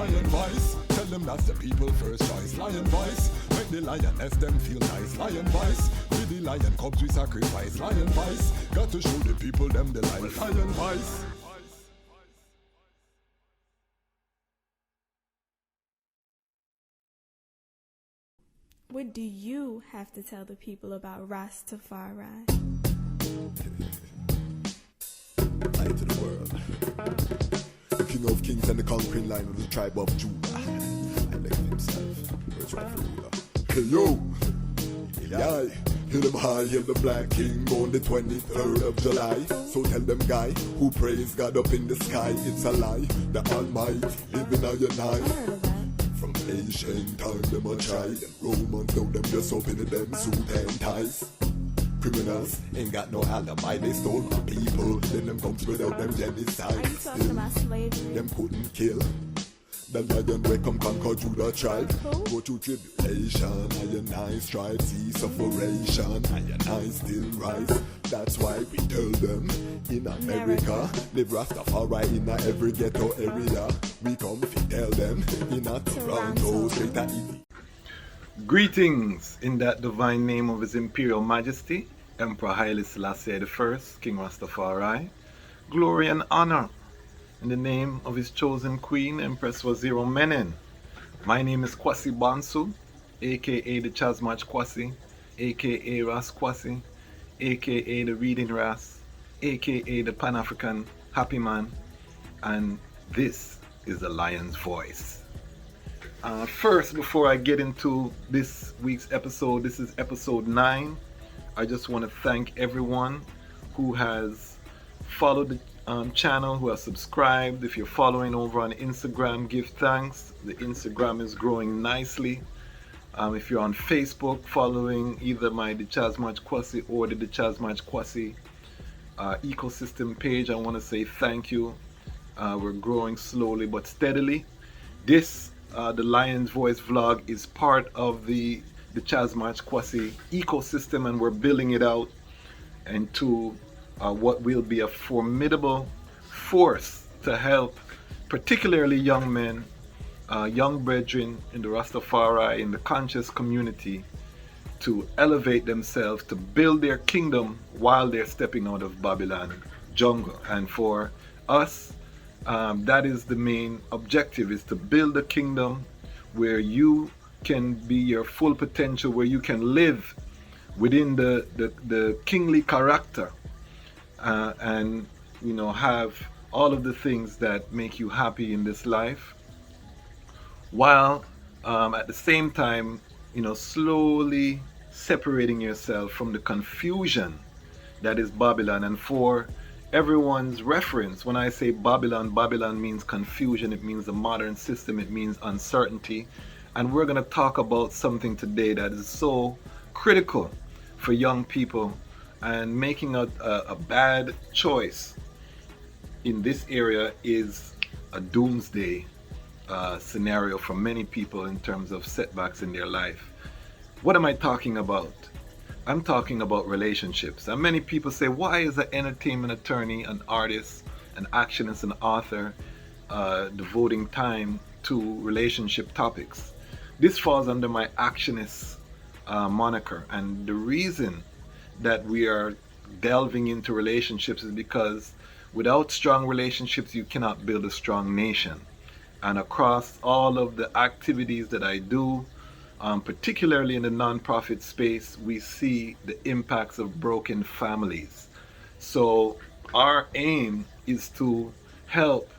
Lion voice, tell them that's the people first choice. Lion voice, make the lioness them feel nice. Lion voice, with the lion cubs we sacrifice. Lion voice, got to show the people them the life. Lion voice. What do you have to tell the people about Rastafari? Light to the world. The king of kings and the conquering lion of the tribe of Judah. I like himself. Where's rightful ruler? Hey yo! Yeah, hail them high, hail the black king on the 23rd of July. So tell them guy who praise God up in the sky, it's a lie. The Almighty living on your night. From ancient time them a try. Them Romans know them just open them suit and ties. Criminals ain't got no alibi, they stole my people. Then them comes without them genocide. Are you talking about slavery? Them couldn't kill. The lion will come conquer Judah tribe. Go through tribulation, I strive, see sufferation, I still rise. That's why we tell them in America, live Rastafari in every ghetto area. We come to tell them in a Toronto, straight to Ethiopia. Greetings in that divine name of His Imperial Majesty, Emperor Haile Selassie I, King Rastafari. Glory and honor in the name of his chosen queen, Empress Waziro Menen. My name is Kwasi Bonsu, aka Dejazmatch Kwasi, aka Ras Kwasi, aka the Reading Ras, aka the Pan-African Happy Man, and this is the Lion's Voice. First, before I get into this week's episode, this is episode 9. I just want to thank everyone who has followed the channel, who has subscribed. If you're following over on Instagram, give thanks. The Instagram is growing nicely. If you're on Facebook, following either my Dejazmatch Kwasi or the Dejazmatch Kwasi ecosystem page, I want to say thank you. We're growing slowly but steadily. This the Lion's Voice vlog is part of the Dejazmatch Kwasi ecosystem, and we're building it out into what will be a formidable force to help particularly young men, young brethren in the Rastafari, in the conscious community, to elevate themselves, to build their kingdom while they're stepping out of Babylon jungle. And for us, that is the main objective, is to build a kingdom where you can be your full potential, where you can live within the kingly character, and have all of the things that make you happy in this life, while at the same time slowly separating yourself from the confusion that is Babylon. And for everyone's reference, when I say Babylon, Babylon means confusion, it means the modern system, it means uncertainty. And we're going to talk about something today that is so critical for young people, and making a bad choice in this area is a doomsday scenario for many people in terms of setbacks in their life. What am I talking about? I'm talking about relationships. And many people say, why is an entertainment attorney, an artist, an actionist, an author devoting time to relationship topics? This falls under my actionist moniker, and the reason that we are delving into relationships is because without strong relationships you cannot build a strong nation. And across all of the activities that I do, particularly in the non-profit space, we see the impacts of broken families. So our aim is to help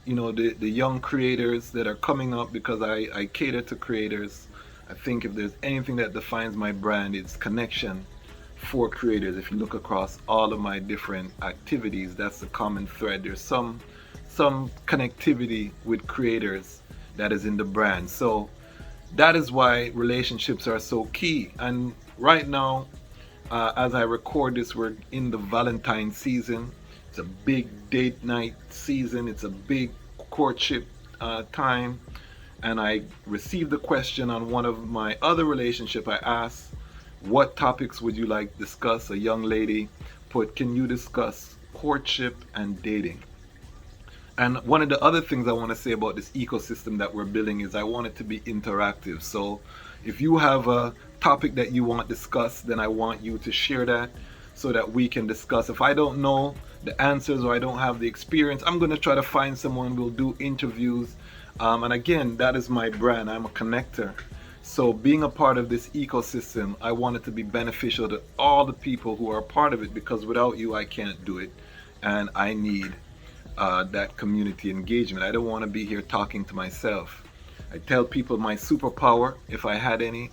the young creators that are coming up, because I cater to creators. I think if there's anything that defines my brand, it's connection for creators. If you look across all of my different activities, that's the common thread. There's some connectivity with creators that is in the brand. So that is why relationships are so key. And right now, as I record this, we're in the Valentine season. It's a big date night season. It's a big courtship time. And I received a question on one of my other relationship. I asked, what topics would you like to discuss? A young lady put, can you discuss courtship and dating? And one of the other things I want to say about this ecosystem that we're building is I want it to be interactive. So if you have a topic that you want discussed, then I want you to share that so that we can discuss. If I don't know the answers or I don't have the experience, I'm going to try to find someone. We'll do interviews. And again, that is my brand. I'm a connector. So being a part of this ecosystem, I want it to be beneficial to all the people who are a part of it, because without you, I can't do it. And I need that community engagement. I don't want to be here talking to myself. I tell people my superpower, if I had any,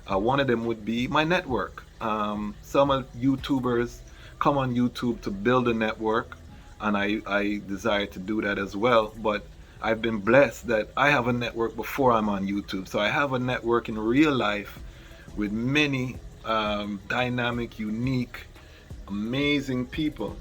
one of them would be my network. Some of YouTubers come on YouTube to build a network, and I desire to do that as well. But I've been blessed that I have a network before I'm on YouTube. So I have a network in real life with many dynamic, unique, amazing people.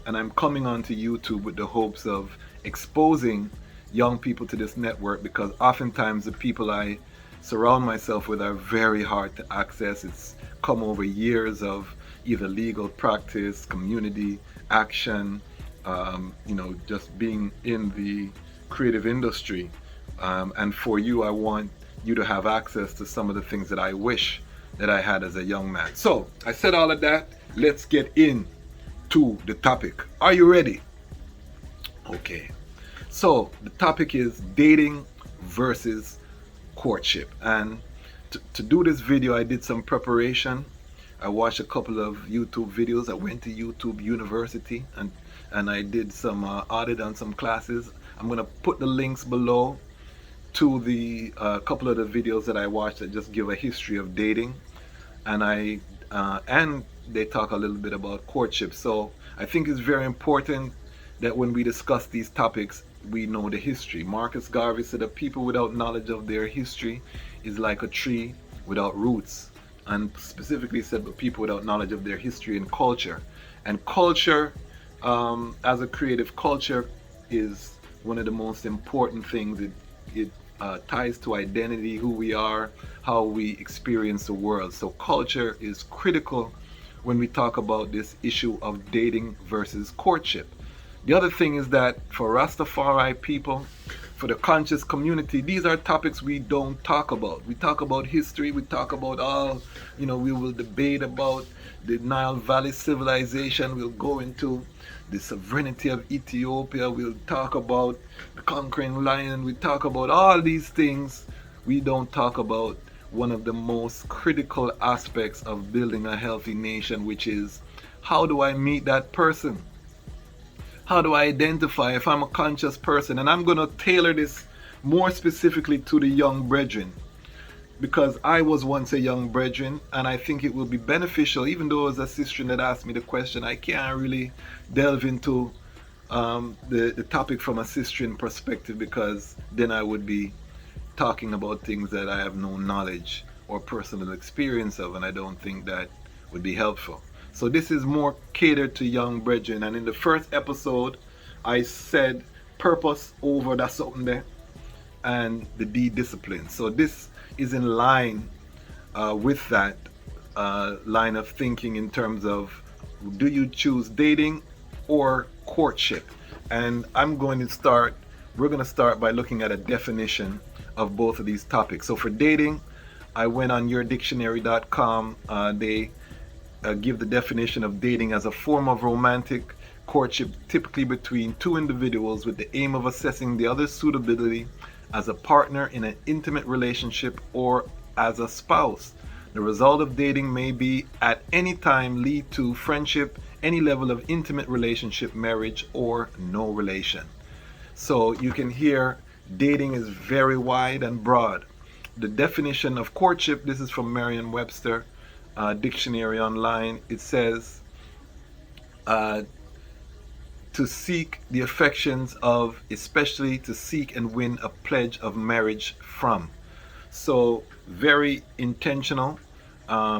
And I'm coming onto YouTube with the hopes of exposing young people to this network, because oftentimes the people I surround myself with are very hard to access. It's come over years of either legal practice, community action, just being in the creative industry. And for you, I want you to have access to some of the things that I wish that I had as a young man. So I said all of that. Let's get in to the topic. Are you ready? Okay. So the topic is dating versus courtship. And to do this video, I did some preparation. I watched a couple of YouTube videos. I went to YouTube University and I did some audit on some classes. I'm going to put the links below to the couple of the videos that I watched that just give a history of dating. And they talk a little bit about courtship. So I think it's very important that when we discuss these topics, we know the history. Marcus Garvey said that people without knowledge of their history is like a tree without roots, and specifically said that people without knowledge of their history and culture. And culture, as a creative culture, is one of the most important things. It ties to identity, who we are, how we experience the world. So culture is critical when we talk about this issue of dating versus courtship. The other thing is that for Rastafari people, for the conscious community, these are topics we don't talk about. We talk about history, we talk about we will debate about the Nile Valley civilization, we'll go into the sovereignty of Ethiopia, we'll talk about the conquering lion, we talk about all these things. We don't talk about one of the most critical aspects of building a healthy nation, which is, how do I meet that person? How do I identify if I'm a conscious person? And I'm going to tailor this more specifically to the young brethren, because I was once a young brethren, and I think it will be beneficial. Even though it was a sister that asked me the question, I can't really delve into the topic from a Sistrian perspective, because then I would be talking about things that I have no knowledge or personal experience of, and I don't think that would be helpful. So this is more catered to young brethren. And in the first episode, I said purpose over that something there, and the D discipline. So this is in line with that line of thinking in terms of, do you choose dating or courtship? And we're going to start by looking at a definition of both of these topics. So for dating, I went on yourdictionary.com. They give the definition of dating as a form of romantic courtship, typically between two individuals, with the aim of assessing the other's suitability as a partner in an intimate relationship or as a spouse. The result of dating may be at any time lead to friendship, any level of intimate relationship, marriage, or no relation. So you can hear dating is very wide and broad. The definition of courtship, this is from Merriam-Webster dictionary online. It says to seek the affections of, especially to seek and win a pledge of marriage from. So very intentional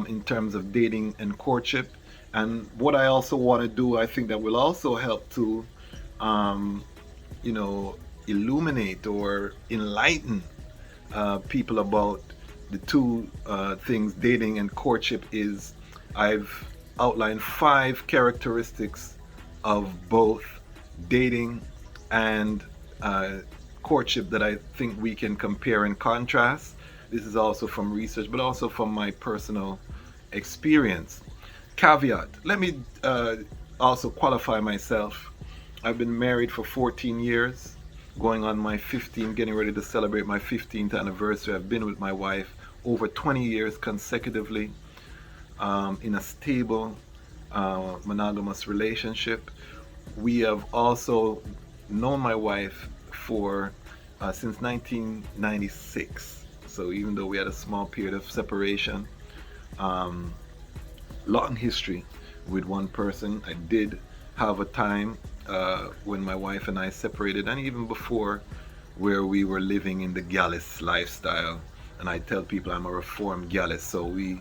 in terms of dating and courtship. And what I also want to do, I think that will also help to illuminate or enlighten people about the two things, dating and courtship, is I've outlined 5 characteristics of both dating and courtship that I think we can compare and contrast. This is also from research, but also from my personal experience. Caveat, let me also qualify myself. I've been married for 14 years, going on my 15th, getting ready to celebrate my 15th anniversary. I've been with my wife over 20 years consecutively in a stable monogamous relationship. We have also known my wife for since 1996. So even though we had a small period of separation, long history with one person. I did have a time when my wife and I separated, and even before, where we were living in the gallus lifestyle. And I tell people I'm a reformed gallus, so we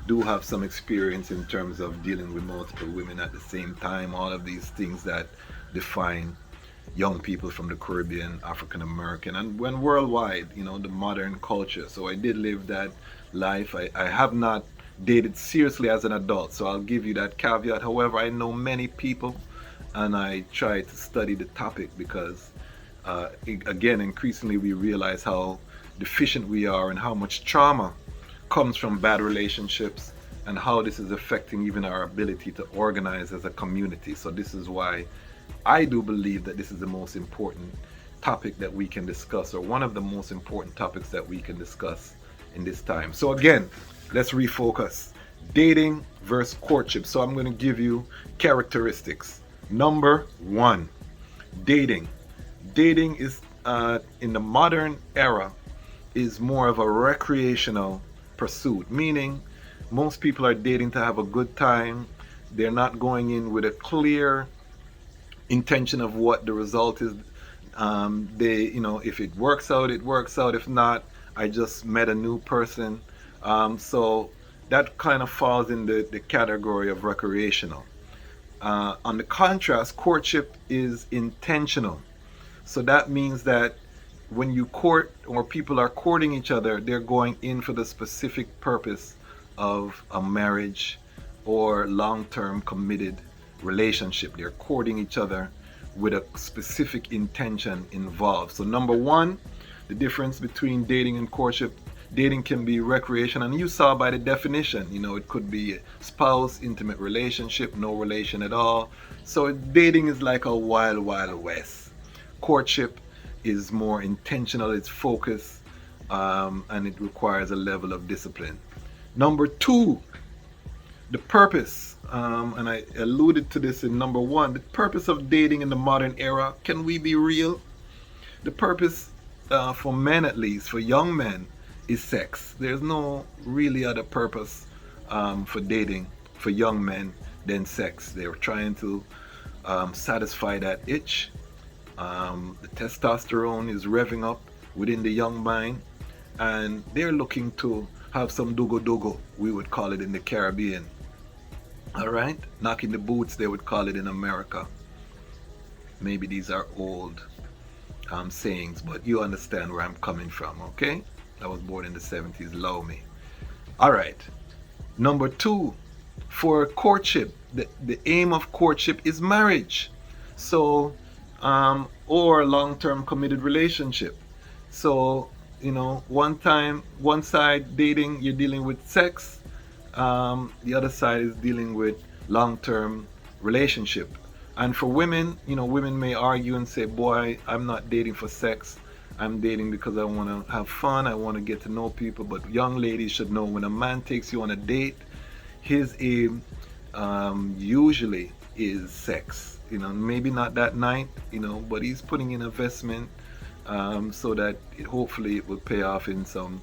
do have some experience in terms of dealing with multiple women at the same time. All of these things that define young people from the Caribbean, African American, and when worldwide, you know, the modern culture. So I did live that life. I have not dated seriously as an adult, so I'll give you that caveat. However, I know many people, and I try to study the topic because, again, increasingly we realize how deficient we are and how much trauma comes from bad relationships and how this is affecting even our ability to organize as a community. So this is why I do believe that this is the most important topic that we can discuss, or one of the most important topics that we can discuss in this time. So again, let's refocus. Dating versus courtship. So I'm going to give you characteristics. Number one, dating. Dating is in the modern era is more of a recreational pursuit, meaning most people are dating to have a good time. They're not going in with a clear intention of what the result is. They, you know, if it works out, it works out. If not, I just met a new person. So that kind of falls in the category of recreational. On the contrast, courtship is intentional. So that means that when you court, or people are courting each other, they're going in for the specific purpose of a marriage or long-term committed relationship. They're courting each other with a specific intention involved. So number one, the difference between dating and courtship. Dating can be recreation, and you saw by the definition, you know, it could be a spouse, intimate relationship, no relation at all. So dating is like a wild, wild west. Courtship is more intentional, it's focused, and it requires a level of discipline. Number two, the purpose, and I alluded to this in number one, the purpose of dating in the modern era. Can we be real? The purpose, for men at least, for young men, is sex. There's no really other purpose for dating for young men than sex. They're trying to satisfy that itch. The testosterone is revving up within the young mind, and they're looking to have some dogo, we would call it in the Caribbean. All right, knocking the boots, they would call it in America. Maybe these are old sayings, but you understand where I'm coming from, okay? I was born in the 70s, allow me. All right, number two, for courtship, the aim of courtship is marriage. So or long-term committed relationship. So, you know, one side dating, you're dealing with sex. The other side is dealing with long-term relationship. And for women, you know, women may argue and say, boy, I'm not dating for sex. I'm dating because I want to have fun. I want to get to know people. But young ladies should know, when a man takes you on a date, his aim usually is sex. You know, maybe not that night, you know, but he's putting in investment so that hopefully it will pay off in some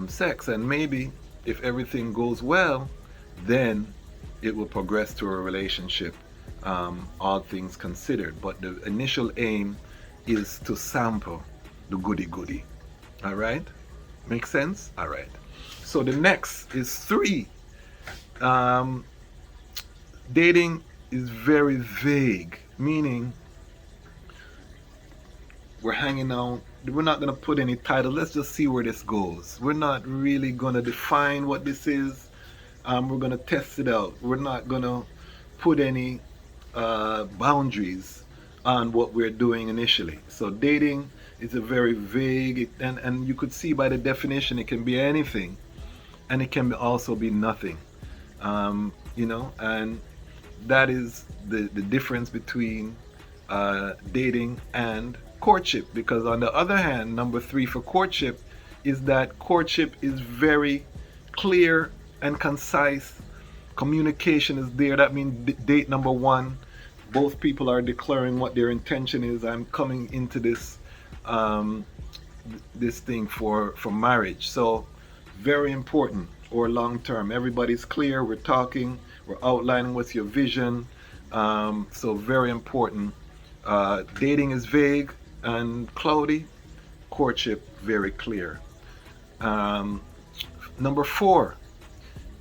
sex. And maybe if everything goes well, then it will progress to a relationship, all things considered. But the initial aim is to sample the goody. All right? Make sense? All right. So the next is 3. Dating is very vague, meaning we're hanging out. We're not going to put any title. Let's just see where this goes. We're not really going to define what this is. We're going to test it out. We're not going to put any boundaries on what we're doing initially. So dating is a very vague, and you could see by the definition it can be anything, and it can also be nothing. And that is the difference between dating and courtship. Because on the other hand, number three for courtship is that courtship is very clear and concise. Communication is there. That means date number one, both people are declaring what their intention is. I'm coming into this thing for marriage. So very important, or long term. Everybody's clear. We're talking. We're outlining what's your vision. So very important. Dating is vague and cloudy. Courtship very clear. Number four,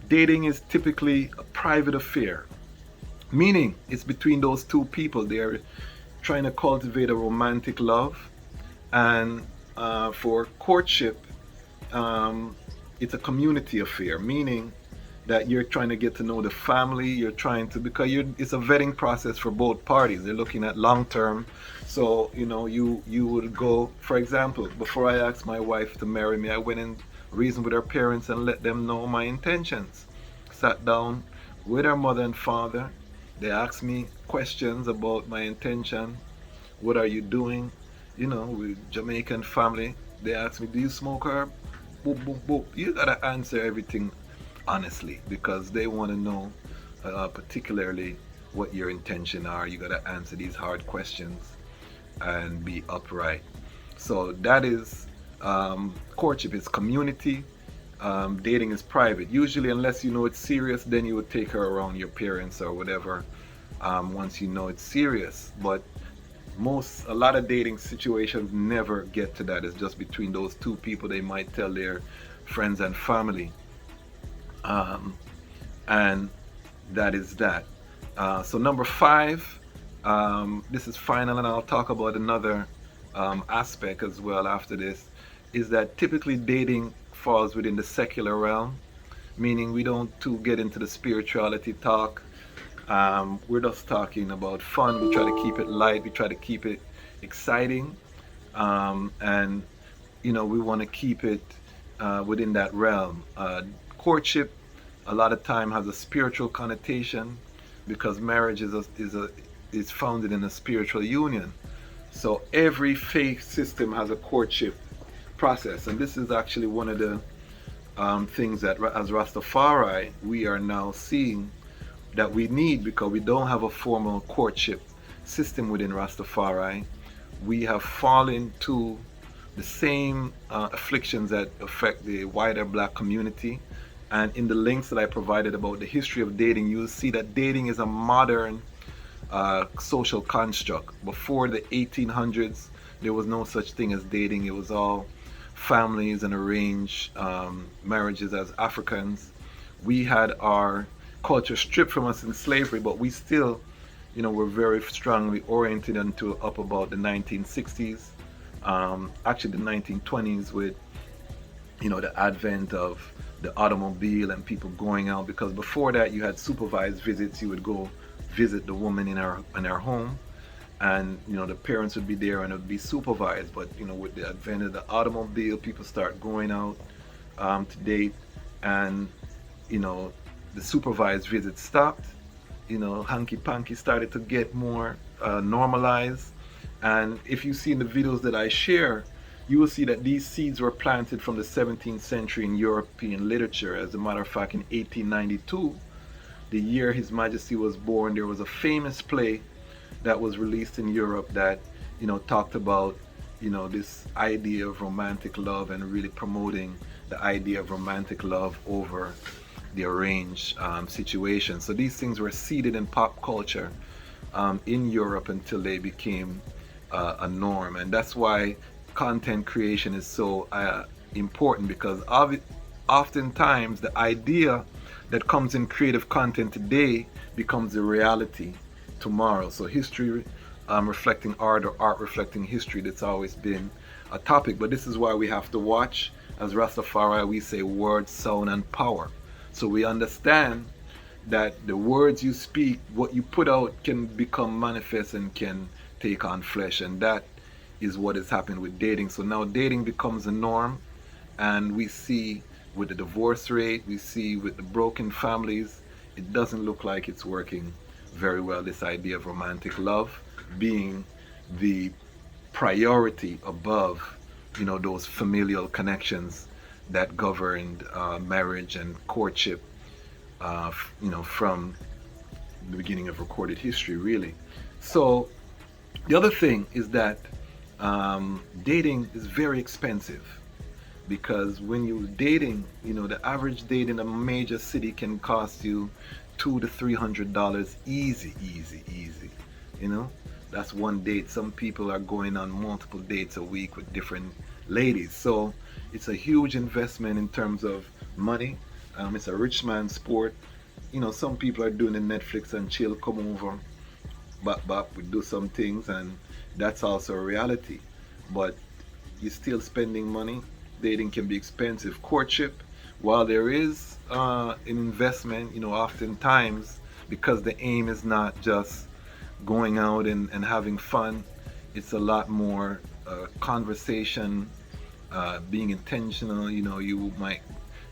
dating is typically a private affair, meaning it's between those two people. They're trying to cultivate a romantic love. And for courtship, it's a community affair, meaning that you're trying to get to know the family. You're trying to, because it's a vetting process for both parties. They're looking at long term. So you would go, for example, before I asked my wife to marry me, I went and reasoned with her parents and let them know my intentions. Sat down with her mother and father. They asked me questions about my intention. What are you doing? With Jamaican family, they asked me, do you smoke herb? Boop, boop, boop. You gotta answer everything honestly, because they want to know particularly what your intention are. You gotta answer these hard questions and be upright. So that is courtship is community. Dating is private. Usually, unless you know it's serious, then you would take her around your parents or whatever. Once you know it's serious, but a lot of dating situations never get to that. It's just between those two people. They might tell their friends and family, and that is that. So number five, this is final, and I'll talk about another aspect as well after this, is that typically dating falls within the secular realm, meaning we don't get into the spirituality talk. We're just talking about fun. We try to keep it light. We try to keep it exciting, and we want to keep it within that realm. Courtship a lot of time has a spiritual connotation, because marriage is founded in a spiritual union. So every faith system has a courtship process, and this is actually one of the things that as Rastafari we are now seeing that we need, because we don't have a formal courtship system within Rastafari. We have fallen to the same afflictions that affect the wider black community. And in the links that I provided about the history of dating, you'll see that dating is a modern social construct. Before the 1800s, there was no such thing as dating. It was all families and arranged marriages. As Africans, we had our culture stripped from us in slavery, but we still, were very strongly oriented until up about the 1960s, actually the 1920s, with, the advent of the automobile and people going out. Because before that, you had supervised visits. You would go visit the woman in her home, and the parents would be there and it would be supervised. But with the advent of the automobile, people start going out to date, and the supervised visits stopped. Hanky-panky started to get more normalized. And if you see in the videos that I share, you will see that these seeds were planted from the 17th century in European literature. As a matter of fact, in 1892, the year His Majesty was born, there was a famous play that was released in Europe that talked about this idea of romantic love, and really promoting the idea of romantic love over the arranged situation. So these things were seeded in pop culture in Europe until they became a norm. And that's why content creation is so important, because oftentimes the idea that comes in creative content today becomes the reality tomorrow. So history reflecting art, or art reflecting history, that's always been a topic. But this is why we have to watch. As Rastafari, we say word, sound, and power. So we understand that the words you speak, what you put out, can become manifest and can take on flesh, and that is what has happened with dating. So now dating becomes a norm, and we see with the divorce rate, we see with the broken families, it doesn't look like it's working very well, this idea of romantic love being the priority above, those familial connections that governed marriage and courtship, from the beginning of recorded history, really. So the other thing is that dating is very expensive, because when you're dating, the average date in a major city can cost you $200 to $300 easy. That's one date. Some people are going on multiple dates a week with different ladies. So it's a huge investment in terms of money. It's a rich man's sport. Some people are doing the Netflix and chill, come over, we do some things, and that's also a reality. But you're still spending money. Dating can be expensive. Courtship, while there is an investment, oftentimes, because the aim is not just going out and having fun, it's a lot more conversation, being intentional. You might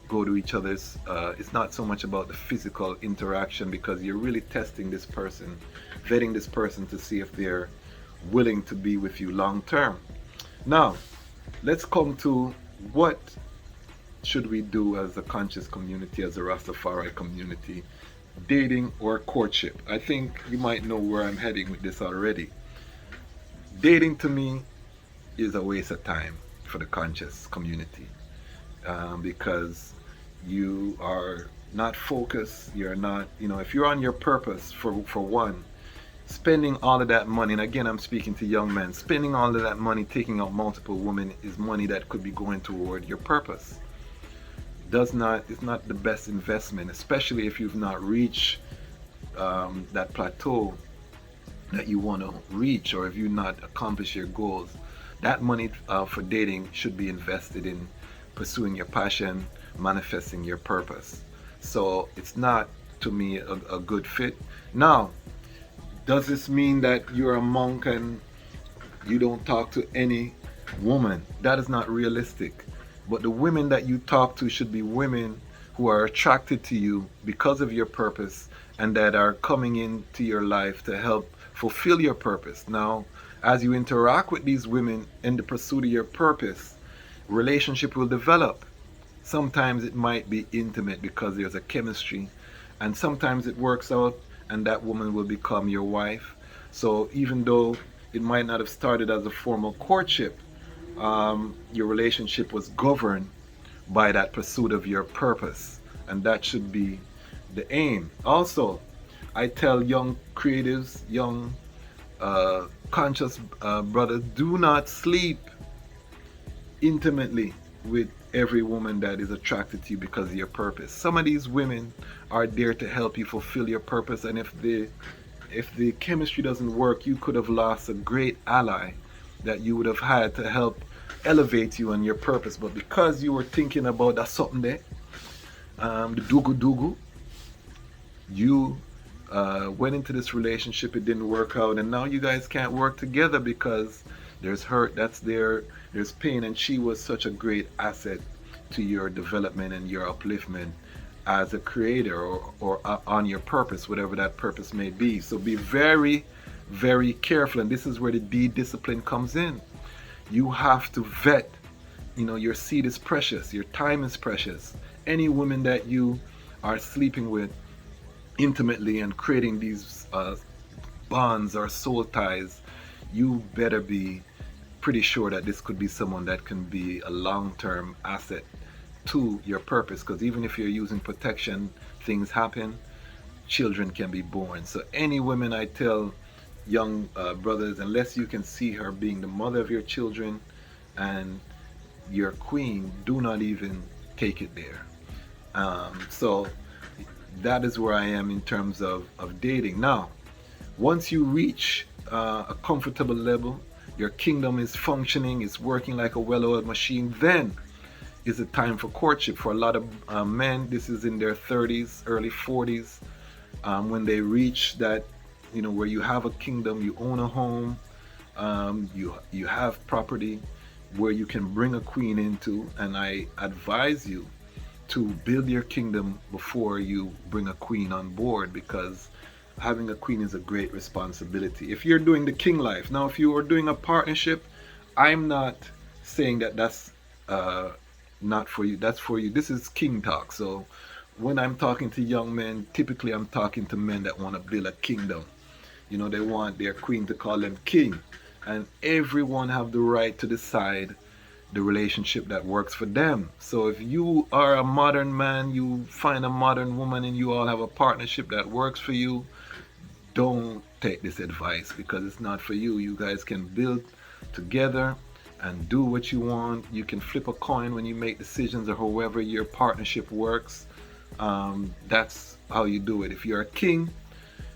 go to each other's, it's not so much about the physical interaction, because you're really testing this person, vetting this person to see if they're willing to be with you long term. Now, let's come to what should we do as a conscious community, as a Rastafari community, dating or courtship. I think you might know where I'm heading with this already. Dating to me is a waste of time for the conscious community, because you are not focused, you're not, if you're on your purpose, for one, spending all of that money, and again I'm speaking to young men, spending all of that money taking out multiple women is money that could be going toward your purpose. It's not the best investment, especially if you've not reached that plateau that you want to reach, or if you've not accomplished your goals. That money for dating should be invested in pursuing your passion, manifesting your purpose. So it's not, to me, a good fit. Now, does this mean that you're a monk and you don't talk to any woman? That is not realistic. But the women that you talk to should be women who are attracted to you because of your purpose, and that are coming into your life to help fulfill your purpose. Now, as you interact with these women in the pursuit of your purpose, relationship will develop. Sometimes it might be intimate because there's a chemistry, and sometimes it works out and that woman will become your wife. So even though it might not have started as a formal courtship, your relationship was governed by that pursuit of your purpose, and that should be the aim. Also, I tell young creatives, young conscious brothers, do not sleep intimately with every woman that is attracted to you because of your purpose. Some of these women are there to help you fulfill your purpose, and if the chemistry doesn't work, you could have lost a great ally that you would have had to help elevate you on your purpose. But because you were thinking about that something there, the dugu, you went into this relationship, it didn't work out, and now you guys can't work together because there's hurt that's there, there's pain, and she was such a great asset to your development and your upliftment as a creator, or on your purpose, whatever that purpose may be. So be very, very careful, and this is where the D discipline comes in. You have to vet. Your seed is precious, your time is precious. Any woman that you are sleeping with intimately and creating these bonds or soul ties, you better be pretty sure that this could be someone that can be a long-term asset to your purpose, because even if you're using protection, things happen, children can be born. So any women, I tell young brothers, unless you can see her being the mother of your children and your queen, do not even take it there. So that is where I am in terms of dating. Now, once you reach a comfortable level, your kingdom is functioning, it's working like a well-oiled machine, then is the time for courtship. For a lot of men, this is in their 30s, early 40s, when they reach that, where you have a kingdom, you own a home, You have property where you can bring a queen into, and I advise you to build your kingdom before you bring a queen on board, because having a queen is a great responsibility. If you're doing the king life, now if you are doing a partnership, I'm not saying that that's not for you. That's for you. This is king talk. So when I'm talking to young men, typically I'm talking to men that want to build a kingdom. You know, they want their queen to call them king, and everyone have the right to decide the relationship that works for them. So if you are a modern man, you find a modern woman, and you all have a partnership that works for you, don't take this advice, because it's not for you. You guys can build together and do what you want. You can flip a coin when you make decisions, or however your partnership works. That's how you do it. If you're a king,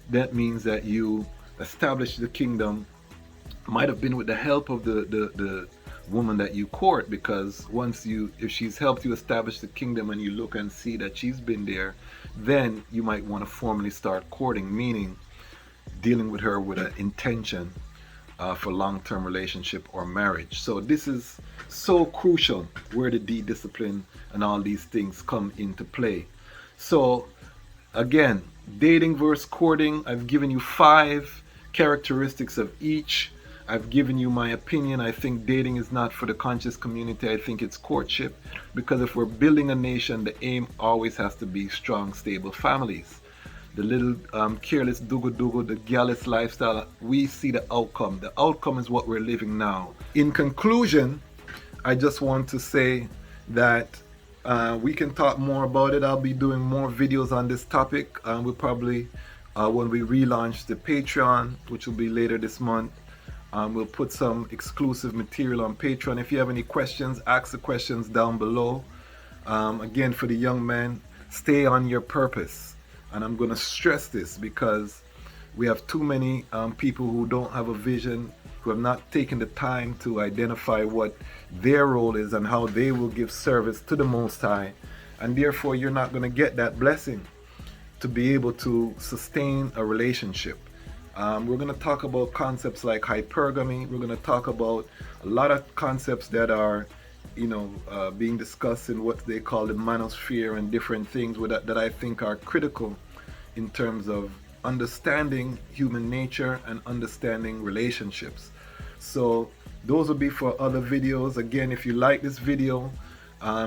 that means that you establish the kingdom. Might have been with the help of the woman that you court, because if she's helped you establish the kingdom and you look and see that she's been there, then you might want to formally start courting, meaning dealing with her with an intention for long-term relationship or marriage. So this is so crucial, where the discipline and all these things come into play. So again, dating versus courting, I've given you 5 characteristics of each. I've given you my opinion. I think dating is not for the conscious community. I think it's courtship, because if we're building a nation, the aim always has to be strong, stable families. The little careless dugu, the gallus lifestyle, we see the outcome. The outcome is what we're living now. In conclusion, I just want to say that we can talk more about it. I'll be doing more videos on this topic. We'll probably, when we relaunch the Patreon, which will be later this month, we'll put some exclusive material on Patreon. If you have any questions, ask the questions down below. Again, for the young men, stay on your purpose. And I'm going to stress this, because we have too many people who don't have a vision, who have not taken the time to identify what their role is and how they will give service to the Most High. And therefore, you're not going to get that blessing to be able to sustain a relationship. We're going to talk about concepts like hypergamy. We're going to talk about a lot of concepts that are, being discussed in what they call the manosphere, and different things that I think are critical in terms of understanding human nature and understanding relationships. So those will be for other videos. Again, if you like this video,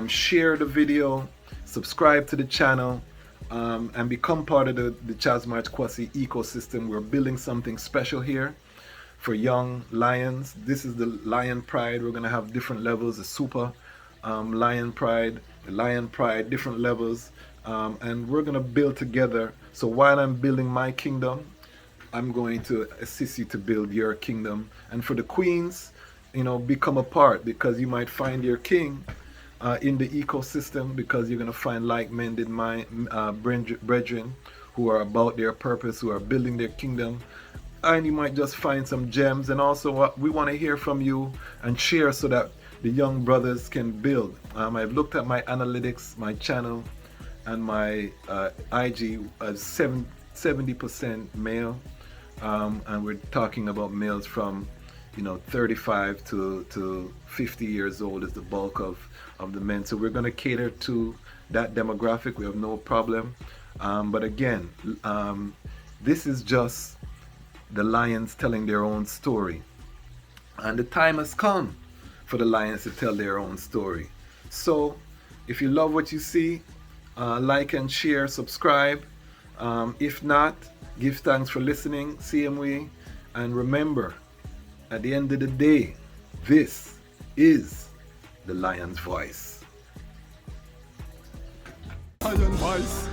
share the video, subscribe to the channel, and become part of the Dejazmatch Kwasi ecosystem. We're building something special here for young lions. This is the Lion Pride. We're going to have different levels, the Super Lion Pride, the Lion Pride, different levels, and we're going to build together. So while I'm building my kingdom, I'm going to assist you to build your kingdom. And for the queens, become a part, because you might find your king in the ecosystem, because you're going to find like-minded brethren who are about their purpose, who are building their kingdom. And you might just find some gems. And also we want to hear from you and share, so that the young brothers can build. I've looked at my analytics, my channel, and my IG as 70% male, and we're talking about males from 35 to 50 years old is the bulk of the men. So we're going to cater to that demographic. We have no problem. But again, this is just the lions telling their own story, and the time has come for the lions to tell their own story. So if you love what you see, like and share, subscribe. If not, give thanks for listening. CMW, and remember, at the end of the day, this is the lion's voice. Lion voice.